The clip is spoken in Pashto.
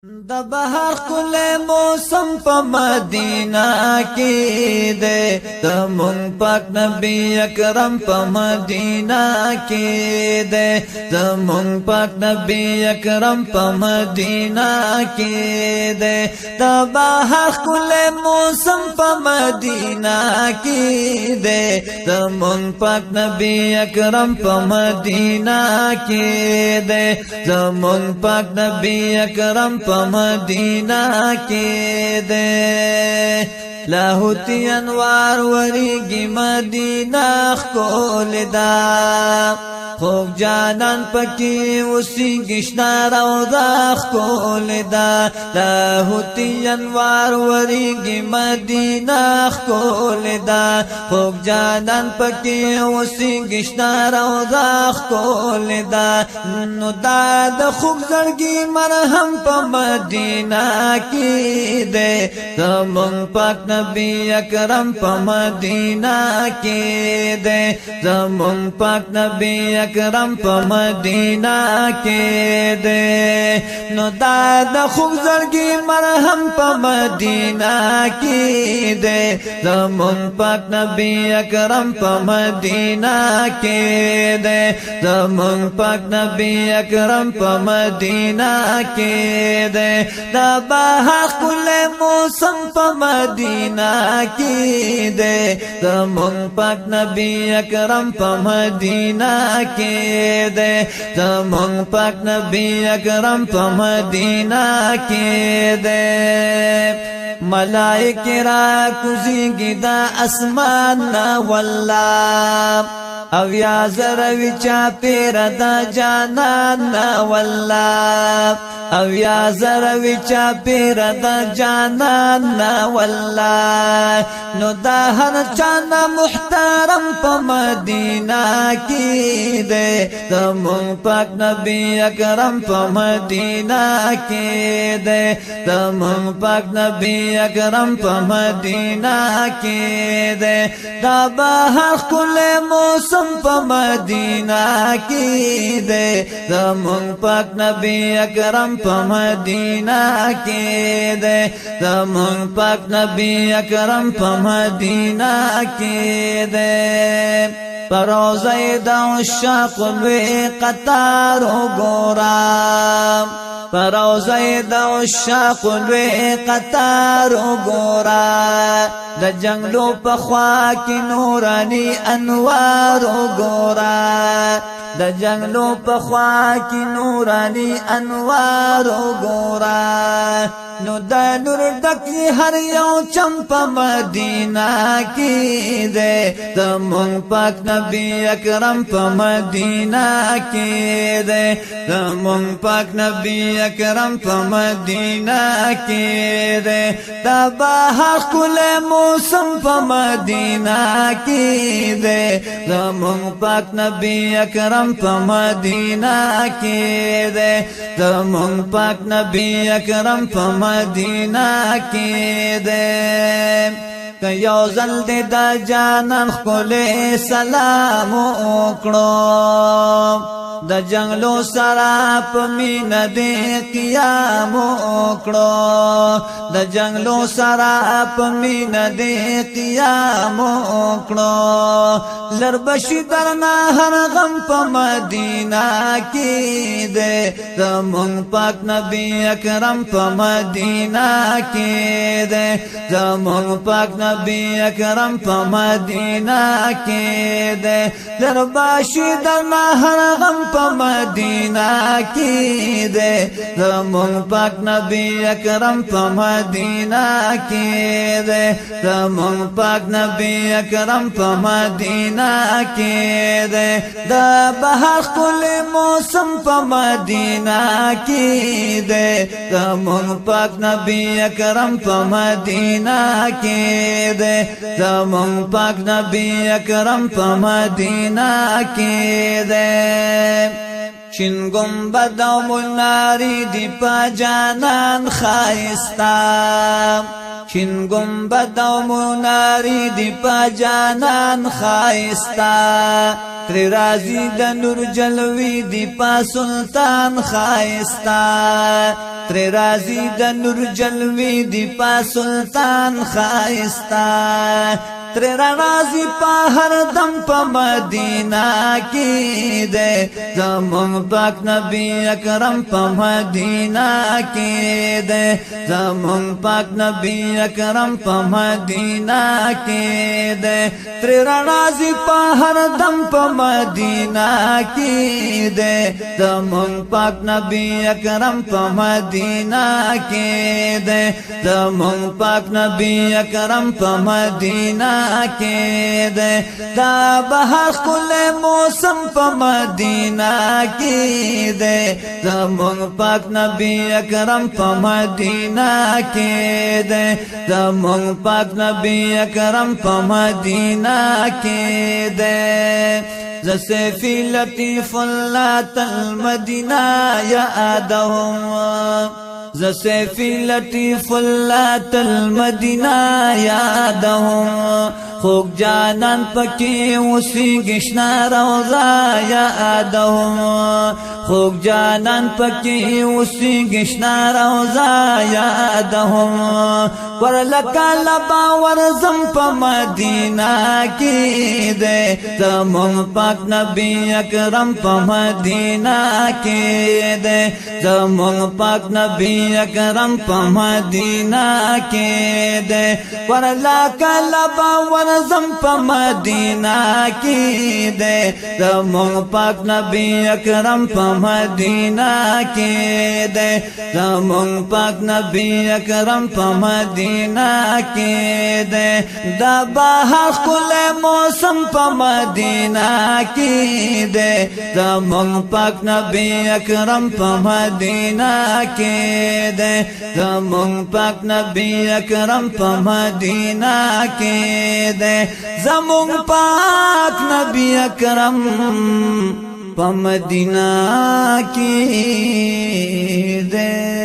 د بهر کل موسم په مدینہ کې ده د مون پاک نبی اکرم په مدینہ کې ده د مون پاک نبی اکرم په مدینہ کې ده د بهر کل موسم په مدینہ کې ده د مون پاک نبی اکرم په مدینہ کې ده د مون پاک نبی اکرم په مدینہ کې ده لاهوتی انوار وریږي مدینہ خول دا خوب جانان پکی اسی گشنا روضا خول دا لاهوتی انوار وریږي مدینہ خول دا خوب جانان پکی اسی گشنا روضا خول دا نو دا د خوب زړګي مرهم په مدینہ کې ده زمون پاک نبی اکرم په مدینہ کې ده زمون پاک نبی اکرم په مدینہ کې ده نو دا د خوب زړګي مرهم په مدینہ کې ده زمون پاک نبی اکرم په مدینہ کې ده زمون پاک نبی اکرم په مدینہ کې ده دا بهر کل موسم په مدینہ کې ده زمون پاک نبی اکرم په مدینہ کې ده زمون پاک نبی اکرم په مدینہ کې ده ملائک را کوزیږي دا اسمان نا والله او یا زروی چا پیر دا جانان نا والله او یا زروی چا پیر دا جانان نا والله نو دا هر چانا محترم پا مدینہ کی دے زمون پاک نبی اکرم پا مدینہ کی دے زمون پاک نبی اکرم پا مدینہ کی دے دا بہر کل موسم پا مدینہ کی دے زمون پاک نبی اکرم پا مدینہ کی دے زمون پاک نبی اکرم پا مدینہ کی دے پروزے دا عشاق لوی قطار گورا پروزے دا عشاق لوی قطار گورا دا جنگلو پخوا کی نورانی انوار گورا دا جنگلو پخوا کی نورانی انوار گورا نو دا نور ڈکی ہر یو چمپ مدینہ کی دے زمون پاک نبی اکرم پا مدینہ کی دے زمون پاک نبی اکرم پا مدینہ کی دے دا بہر کل موسم پا مدینہ کی دے زمون پاک نبی اکرم پا مدینہ کی دے زمون پاک نبی اکرم پا مدینہ کی دے یو زل دے دا جانان خلے سلام اکڑو دا جنگلو سراپ مین دے قیام اکڑو دا جنگلو سراپ مین دے قیام اکڑو لربشی درنا ہر غم پا مدینہ کی دے زمون پاک نبی اکرم پا مدینہ کی دے زمون پاک نبی اکرم پا مدینہ کی دے لربشی درنا ہر غم پا مدینہ کی دے زمون پاک نبی اکرم پا مدینہ کی دے زمون پاک نبی اکرم پا مدینہ کی دے دا بہر کل موسم پا مدینہ کی دے زمون پاک نبی اکرم پا مدینہ کی دے زمون پاک نبی اکرم پا مدینہ کی دے چین گنبد و مناری دی پا جانان خائستا چین گنبد و مناری دی پا جانان خائستا تر رازی د نور جلوی دی پا سلطان خایستا تر رازی د نور جلوی دی پا سلطان خایستا تر رازی پا ہر دم پا مدینہ کی دے زمون پاک نبی اکرم پا مدینہ کی دے زمون پاک نبی اکرم پا مدینہ کی دے تر رازی پا ہر دم پا مدینہ کی دے زمون پاک نبی اکرم پا مدینہ کی دے زمون پاک نبی اکرم پا مدینہ کی دے دا بہر کل موسم پا مدینہ کی دے زمون پاک نبی اکرم پا مدینہ کی دے زمون پاک نبی اکرم پا مدینہ کی دے زسیفی لطیف اللہ المدینہ یادہم زسیفی لطیف اللہ المدینہ یادہم خوک جانان پکی اسی گشنا روزا یادہم خوک جانان پکی اسی گشنا روزا یادہم ورلکا لبا ورزم پا مدینہ کی دے زمون پاک نبی اکرم پا مدینہ کی دے زمون پاک نبی اکرم پا مدینہ کی دے ورلکا لبا ورزم پا مدینہ کی دے زمون پاک نبی اکرم پا مدینہ کی دے زمون پاک نبی اکرم پا مدینہ کی دے دا باہر کل موسم پا مدینہ کی دے زمون پاک نبی اکرم پا مدینہ کی دے زمون پاک نبی اکرم پا مدینہ کی دے زمون پاک نبی اکرم پا مدینہ کی دے